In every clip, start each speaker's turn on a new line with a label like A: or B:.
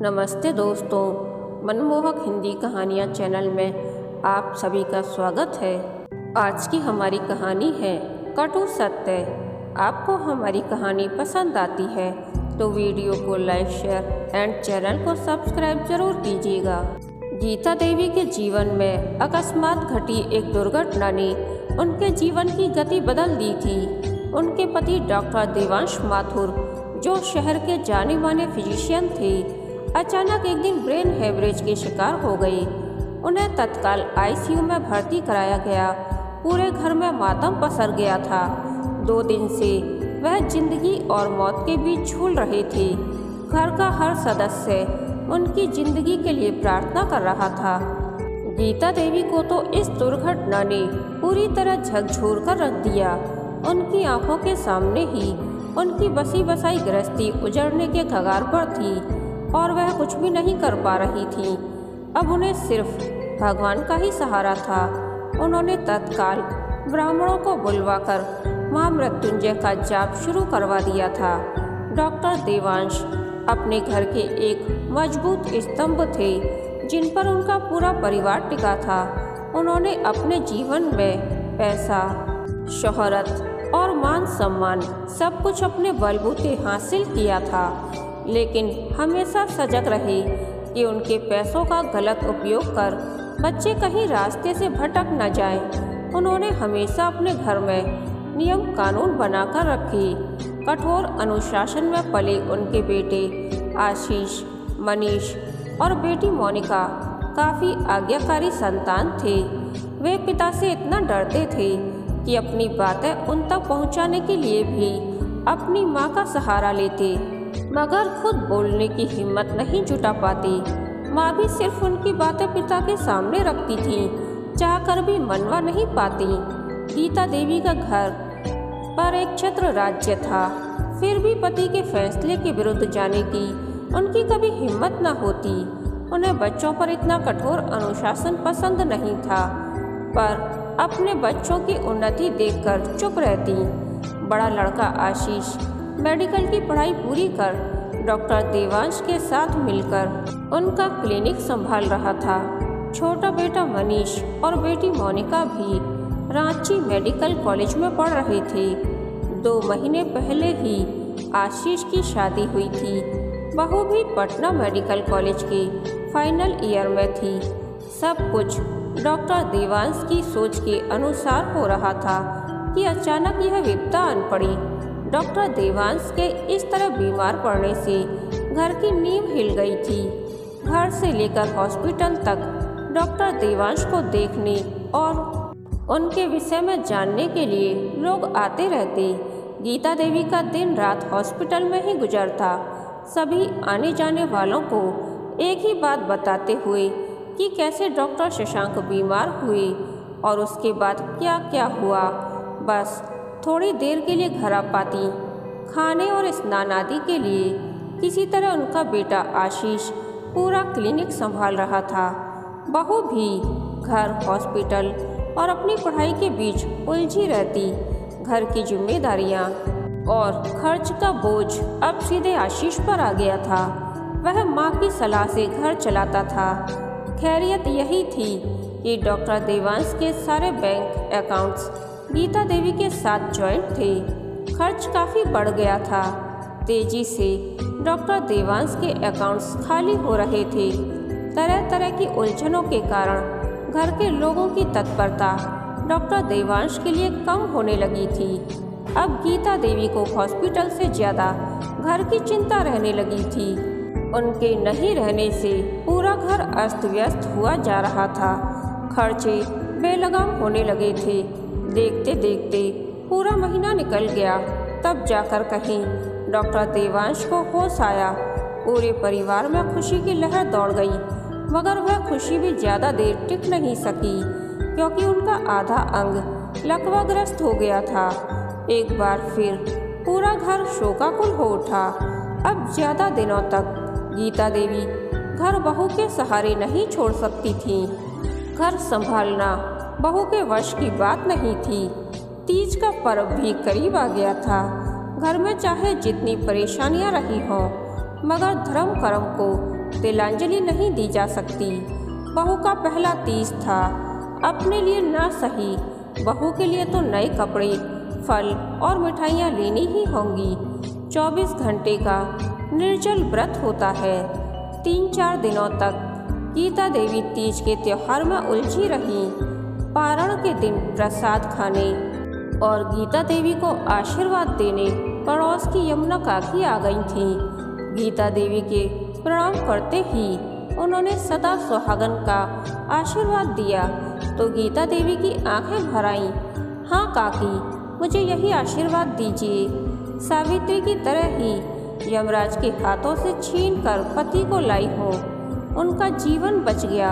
A: नमस्ते दोस्तों, मनमोहक हिंदी कहानियाँ चैनल में आप सभी का स्वागत है। आज की हमारी कहानी है कटु सत्य। आपको हमारी कहानी पसंद आती है तो वीडियो को लाइक, शेयर एंड चैनल को सब्सक्राइब जरूर कीजिएगा। गीता देवी के जीवन में अकस्मात घटी एक दुर्घटना ने उनके जीवन की गति बदल दी थी। उनके पति डॉक्टर देवांश माथुर, जो शहर के जाने माने फिजिशियन थे, अचानक एक दिन ब्रेन हेमरेज के शिकार हो गए। उन्हें तत्काल आईसीयू में भर्ती कराया गया। पूरे घर में मातम पसर गया था। 2 दिन से वह जिंदगी और मौत के बीच झूल रहे थे। घर का हर सदस्य उनकी जिंदगी के लिए प्रार्थना कर रहा था। गीता देवी को तो इस दुर्घटना ने पूरी तरह झकझोर कर रख दिया। उनकी आंखों के सामने ही उनकी बसी बसाई गृहस्थी उजड़ने के कगार पर थी और वह कुछ भी नहीं कर पा रही थी। अब उन्हें सिर्फ भगवान का ही सहारा था। उन्होंने तत्काल ब्राह्मणों को बुलवाकर महामृत्युंजय का जाप शुरू करवा दिया था। डॉक्टर देवांश अपने घर के एक मजबूत स्तंभ थे, जिन पर उनका पूरा परिवार टिका था। उन्होंने अपने जीवन में पैसा, शोहरत और मान सम्मान सब कुछ अपने बलबूते हासिल किया था, लेकिन हमेशा सजग रहे कि उनके पैसों का गलत उपयोग कर बच्चे कहीं रास्ते से भटक न जाएं। उन्होंने हमेशा अपने घर में नियम कानून बनाकर रखे। कठोर अनुशासन में पले उनके बेटे आशीष, मनीष और बेटी मोनिका काफ़ी आज्ञाकारी संतान थे। वे पिता से इतना डरते थे कि अपनी बातें उन तक पहुंचाने के लिए भी अपनी मां का सहारा लेते, मगर खुद बोलने की हिम्मत नहीं जुटा पाती। माँ भी सिर्फ उनकी बातें पिता के सामने रखती थी, चाहकर भी मनवा नहीं पाती। गीता देवी का घर पर एक छत्र राज्य था, फिर भी पति के फैसले के विरुद्ध जाने की उनकी कभी हिम्मत न होती। उन्हें बच्चों पर इतना कठोर अनुशासन पसंद नहीं था, पर अपने बच्चों की उन्नति देखकर चुप रहती। बड़ा लड़का आशीष मेडिकल की पढ़ाई पूरी कर डॉक्टर देवांश के साथ मिलकर उनका क्लिनिक संभाल रहा था। छोटा बेटा मनीष और बेटी मोनिका भी रांची मेडिकल कॉलेज में पढ़ रहे थे। 2 महीने पहले ही आशीष की शादी हुई थी। बहू भी पटना मेडिकल कॉलेज के फाइनल ईयर में थी। सब कुछ डॉक्टर देवांश की सोच के अनुसार हो रहा था कि अचानक यह विपदा आन पड़ी। डॉक्टर देवांश के इस तरह बीमार पड़ने से घर की नींव हिल गई थी। घर से लेकर हॉस्पिटल तक डॉक्टर देवांश को देखने और उनके विषय में जानने के लिए लोग आते रहते। गीता देवी का दिन रात हॉस्पिटल में ही गुजरता। सभी आने जाने वालों को एक ही बात बताते हुए कि कैसे डॉक्टर शशांक बीमार हुए और उसके बाद क्या क्या हुआ। बस थोड़ी देर के लिए घर आ पाती। खाने और स्नान आदि के लिए किसी तरह उनका बेटा आशीष पूरा क्लिनिक संभाल रहा था। बहू भी घर, हॉस्पिटल और अपनी पढ़ाई के बीच उलझी रहती। घर की जिम्मेदारियां और खर्च का बोझ अब सीधे आशीष पर आ गया था। वह माँ की सलाह से घर चलाता था। खैरियत यही थी कि डॉक्टर देवांश के सारे बैंक अकाउंट्स गीता देवी के साथ जॉइंट थे। खर्च काफ़ी बढ़ गया था। तेजी से डॉक्टर देवांश के अकाउंट्स खाली हो रहे थे। तरह तरह की उलझनों के कारण घर के लोगों की तत्परता डॉक्टर देवांश के लिए कम होने लगी थी। अब गीता देवी को हॉस्पिटल से ज़्यादा घर की चिंता रहने लगी थी। उनके नहीं रहने से पूरा घर अस्त व्यस्त हुआ जा रहा था। खर्चे बेलगाम होने लगे थे। देखते देखते पूरा महीना निकल गया, तब जाकर कहीं डॉक्टर देवांश को होश आया। पूरे परिवार में खुशी की लहर दौड़ गई, मगर वह खुशी भी ज़्यादा देर टिक नहीं सकी, क्योंकि उनका आधा अंग लकवाग्रस्त हो गया था। एक बार फिर पूरा घर शोकाकुल हो उठा। अब ज़्यादा दिनों तक गीता देवी घर बहू के सहारे नहीं छोड़ सकती थी। घर संभालना बहू के वश की बात नहीं थी। तीज का पर्व भी करीब आ गया था। घर में चाहे जितनी परेशानियां रही हों, मगर धर्म कर्म को तिलांजलि नहीं दी जा सकती। बहू का पहला तीज था, अपने लिए ना सही, बहू के लिए तो नए कपड़े, फल और मिठाइयाँ लेनी ही होंगी। 24 घंटे का निर्जल व्रत होता है। 3-4 दिनों तक गीता देवी तीज के त्योहार में उलझी रही। पारण के दिन प्रसाद खाने और गीता देवी को आशीर्वाद देने पड़ोस की यमुना काकी आ गई थीं। गीता देवी के प्रणाम करते ही उन्होंने सदा सुहागन का आशीर्वाद दिया तो गीता देवी की आंखें भर आईं। हाँ काकी, मुझे यही आशीर्वाद दीजिए। सावित्री की तरह ही यमराज के हाथों से छीनकर पति को लाई हूँ। उनका जीवन बच गया,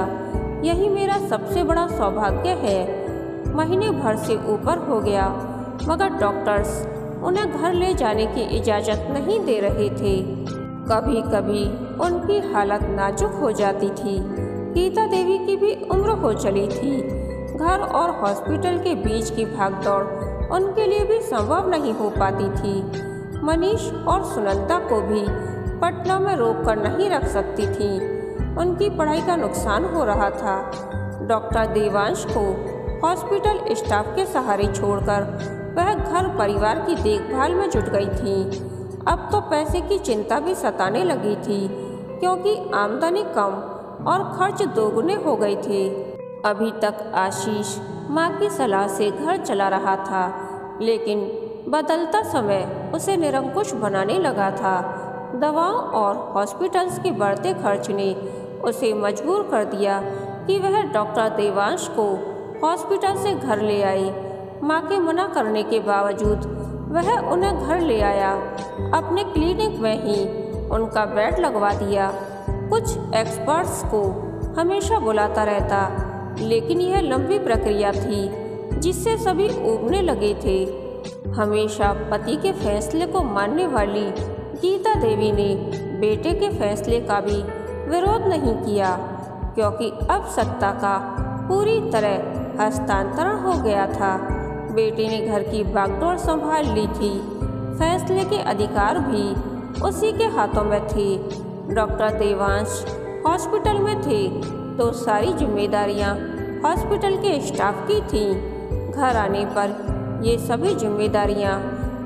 A: यही मेरा सबसे बड़ा सौभाग्य है। महीने भर से ऊपर हो गया मगर डॉक्टर्स उन्हें घर ले जाने की इजाज़त नहीं दे रहे थे। कभी कभी उनकी हालत नाजुक हो जाती थी। गीता देवी की भी उम्र हो चली थी। घर और हॉस्पिटल के बीच की भागदौड़ उनके लिए भी संभव नहीं हो पाती थी। मनीष और सुनंदा को भी पटना में रोक कर नहीं रख सकती थी। उनकी पढ़ाई का नुकसान हो रहा था। डॉक्टर देवांश को हॉस्पिटल स्टाफ के सहारे छोड़कर वह घर परिवार की देखभाल में जुट गई थी। अब तो पैसे की चिंता भी सताने लगी थी क्योंकि आमदनी कम और खर्च दोगुने हो गए थे। अभी तक आशीष माँ की सलाह से घर चला रहा था, लेकिन बदलता समय उसे निरंकुश बनाने लगा था। दवाओं और हॉस्पिटल्स के बढ़ते खर्च ने उसे मजबूर कर दिया कि वह डॉक्टर देवांश को हॉस्पिटल से घर ले आए। माँ के मना करने के बावजूद वह उन्हें घर ले आया। अपने क्लिनिक में ही उनका बेड लगवा दिया। कुछ एक्सपर्ट्स को हमेशा बुलाता रहता, लेकिन यह लंबी प्रक्रिया थी जिससे सभी ऊबने लगे थे। हमेशा पति के फैसले को मानने वाली गीता देवी ने बेटे के फैसले का भी विरोध नहीं किया क्योंकि अब सत्ता का पूरी तरह हस्तांतरण हो गया था। बेटे ने घर की बागडोर संभाल ली थी। फैसले के अधिकार भी उसी के हाथों में थे। डॉक्टर देवांश हॉस्पिटल में थे तो सारी जिम्मेदारियां हॉस्पिटल के स्टाफ की थीं। घर आने पर ये सभी जिम्मेदारियां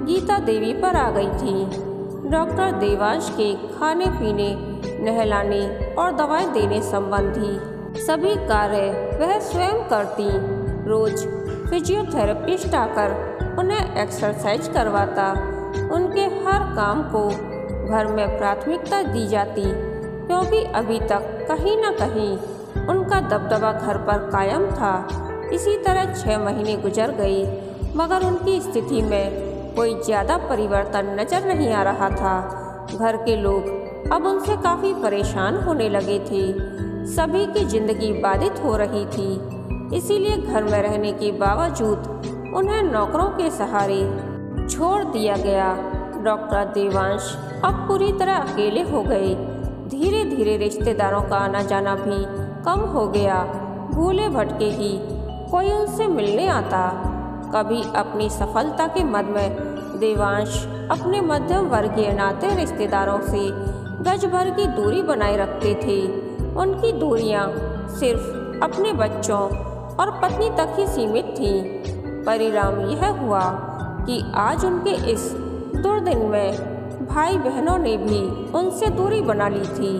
A: गीता देवी पर आ गई थीं। डॉक्टर देवांश के खाने पीने, नहलाने और दवाएं देने संबंधी सभी कार्य वह स्वयं करती। रोज फिजियोथेरेपिस्ट आकर उन्हें एक्सरसाइज करवाता। उनके हर काम को घर में प्राथमिकता दी जाती क्योंकि अभी तक कहीं न कहीं उनका दबदबा घर पर कायम था। इसी तरह 6 महीने गुजर गए मगर उनकी स्थिति में कोई ज़्यादा परिवर्तन नजर नहीं आ रहा था। घर के लोग अब उनसे काफ़ी परेशान होने लगे थे। सभी की जिंदगी बाधित हो रही थी, इसीलिए घर में रहने के बावजूद उन्हें नौकरों के सहारे छोड़ दिया गया। डॉक्टर देवांश अब पूरी तरह अकेले हो गए। धीरे धीरे रिश्तेदारों का आना जाना भी कम हो गया। भूले भटके ही कोई उनसे मिलने आता। कभी अपनी सफलता के मद में देवांश अपने मध्यम वर्गीय नाते रिश्तेदारों से गज भर की दूरी बनाए रखते थे। उनकी दूरियां सिर्फ अपने बच्चों और पत्नी तक ही सीमित थीं। परिणाम यह हुआ कि आज उनके इस दुर्दिन में भाई बहनों ने भी उनसे दूरी बना ली थी।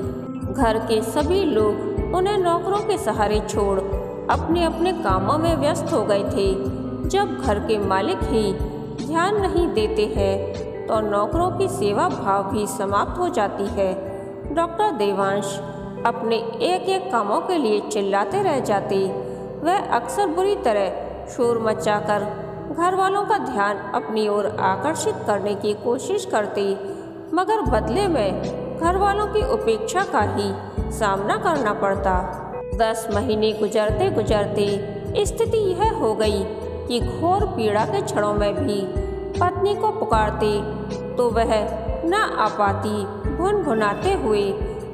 A: घर के सभी लोग उन्हें नौकरों के सहारे छोड़ अपने अपने कामों में व्यस्त हो गए थे। जब घर के मालिक ही ध्यान नहीं देते हैं तो नौकरों की सेवा भाव भी समाप्त हो जाती है। डॉक्टर देवांश अपने एक एक कामों के लिए चिल्लाते रह जाते। वह अक्सर बुरी तरह शोर मचाकर घर वालों का ध्यान अपनी ओर आकर्षित करने की कोशिश करते, मगर बदले में घर वालों की उपेक्षा का ही सामना करना पड़ता। 10 महीने गुजरते गुजरते स्थिति यह हो गई कि घोर पीड़ा के क्षणों में भी पत्नी को पुकारते तो वह न आ पाती। भुनभुनाते हुए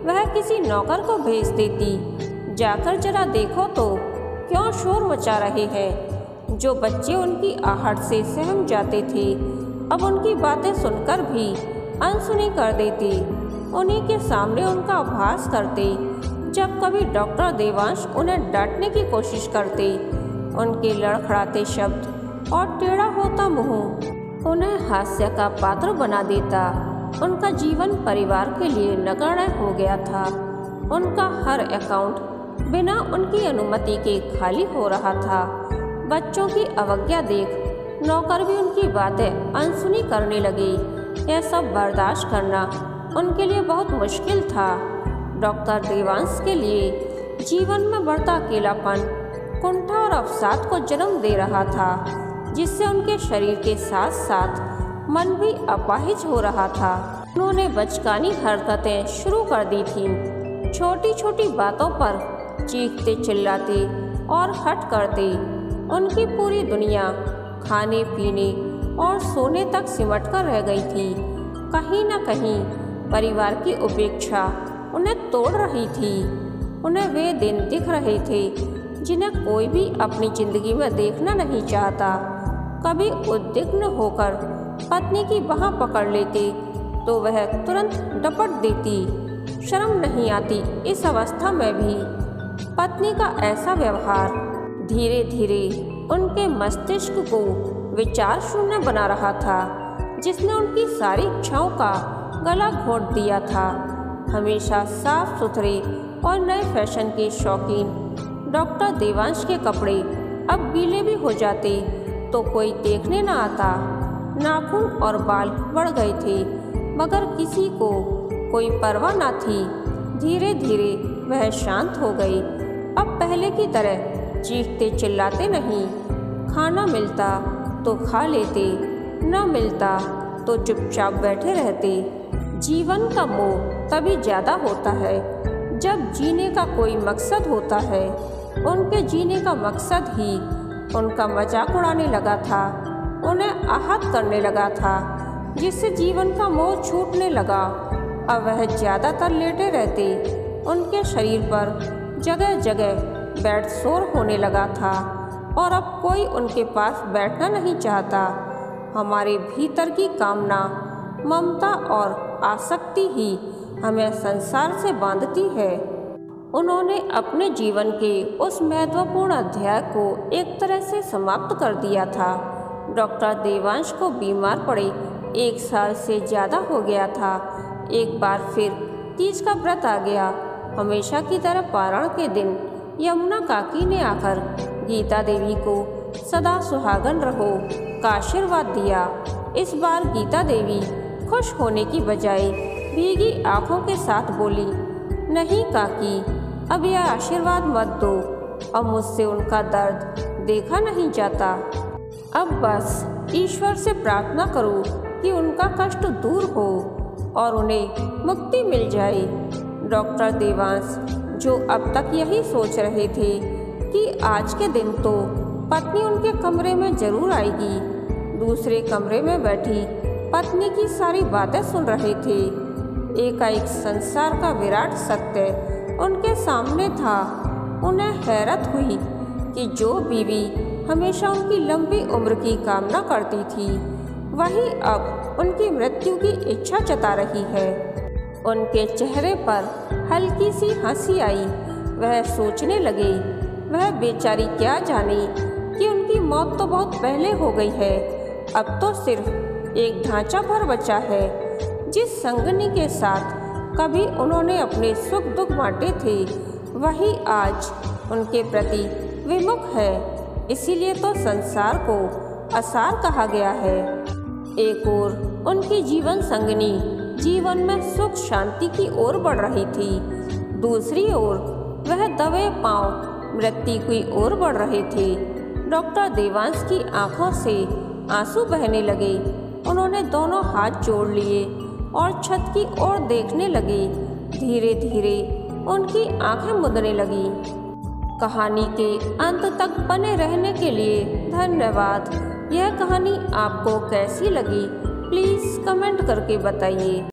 A: वह किसी नौकर को भेज देती, जाकर जरा देखो तो क्यों शोर मचा रहे हैं। जो बच्चे उनकी आहट से सहम जाते थे अब उनकी बातें सुनकर भी अनसुनी कर देते। उन्हीं के सामने उनका अभ्यास करते। जब कभी डॉक्टर देवांश उन्हें डांटने की कोशिश करते, उनके लड़खड़ाते शब्द और टेढ़ा होता मुंह उन्हें हास्य का पात्र बना देता। उनका जीवन परिवार के लिए नगण्य हो गया था। उनका हर अकाउंट बिना उनकी अनुमति के खाली हो रहा था। बच्चों की अवज्ञा देख नौकर भी उनकी बातें अनसुनी करने लगे। यह सब बर्दाश्त करना उनके लिए बहुत मुश्किल था। डॉक्टर देवांश के लिए जीवन में बढ़ता अकेलापन कुंठा और अवसाद को जन्म दे रहा था, जिससे उनके शरीर के साथ साथ मन भी अपाहिज हो रहा था। उन्होंने बचकानी हरकतें शुरू कर दी थीं। छोटी छोटी बातों पर चीखते चिल्लाते और हट करते। उनकी पूरी दुनिया खाने पीने और सोने तक सिमट कर रह गई थी। कहीं न कहीं परिवार की उपेक्षा उन्हें तोड़ रही थी। उन्हें वे दिन दिख रहे थे जिन्हें कोई भी अपनी जिंदगी में देखना नहीं चाहता। कभी उद्विग्न होकर पत्नी की बाह पकड़ लेते तो वह तुरंत डपट देती। शर्म नहीं आती इस अवस्था में भी। पत्नी का ऐसा व्यवहार धीरे धीरे उनके मस्तिष्क को विचार शून्य बना रहा था, जिसने उनकी सारी इच्छाओं का गला घोंट दिया था। हमेशा साफ सुथरे और नए फैशन के शौकीन डॉक्टर देवांश के कपड़े अब गीले भी हो जाते तो कोई देखने न आता। नाखून और बाल बढ़ गए थे, मगर किसी को कोई परवाह न थी। धीरे धीरे वह शांत हो गए। अब पहले की तरह चीखते चिल्लाते नहीं। खाना मिलता तो खा लेते, न मिलता तो चुपचाप बैठे रहते। जीवन का मोह तभी ज्यादा होता है जब जीने का कोई मकसद होता है। उनके जीने का मकसद ही उनका मजाक उड़ाने लगा था, उन्हें आहत करने लगा था, जिससे जीवन का मोह छूटने लगा। अब वह ज्यादातर लेटे रहते। उनके शरीर पर जगह जगह बेड सोर होने लगा था और अब कोई उनके पास बैठना नहीं चाहता। हमारे भीतर की कामना, ममता और आसक्ति ही हमें संसार से बांधती है। उन्होंने अपने जीवन के उस महत्वपूर्ण अध्याय को एक तरह से समाप्त कर दिया था। डॉक्टर देवांश को बीमार पड़े 1 साल से ज़्यादा हो गया था। एक बार फिर तीज का व्रत आ गया। हमेशा की तरह पारण के दिन यमुना काकी ने आकर गीता देवी को सदा सुहागन रहो का आशीर्वाद दिया। इस बार गीता देवी खुश होने की बजाय भीगी आंखों के साथ बोली, नहीं काकी, अब यह आशीर्वाद मत दो। अब मुझसे उनका दर्द देखा नहीं जाता। अब बस ईश्वर से प्रार्थना करो कि उनका कष्ट दूर हो और उन्हें मुक्ति मिल जाए। डॉक्टर देवांश, जो अब तक यही सोच रहे थे कि आज के दिन तो पत्नी उनके कमरे में जरूर आएगी, दूसरे कमरे में बैठी पत्नी की सारी बातें सुन रहे थे। एकाएक संसार का विराट सत्य उनके सामने था। उन्हें हैरत हुई कि जो बीवी हमेशा उनकी लंबी उम्र की कामना करती थी, वही अब उनकी मृत्यु की इच्छा जता रही है। उनके चेहरे पर हल्की सी हंसी आई। वह सोचने लगे, वह बेचारी क्या जाने कि उनकी मौत तो बहुत पहले हो गई है। अब तो सिर्फ एक ढांचा भर बचा है। जिस संगनी के साथ कभी उन्होंने अपने सुख दुख बांटे थे, वही आज उनके प्रति विमुख है। इसीलिए तो संसार को असार कहा गया है। एक ओर उनकी जीवन संगनी जीवन में सुख शांति की ओर बढ़ रही थी, दूसरी ओर वह दबे पांव मृत्यु की ओर बढ़ रहे थे। डॉक्टर देवांश की आंखों से आंसू बहने लगे। उन्होंने दोनों हाथ जोड़ लिए और छत की ओर देखने लगे। धीरे धीरे उनकी आंखें मुदने लगी। कहानी के अंत तक बने रहने के लिए धन्यवाद। यह कहानी आपको कैसी लगी, प्लीज़ कमेंट करके बताइए।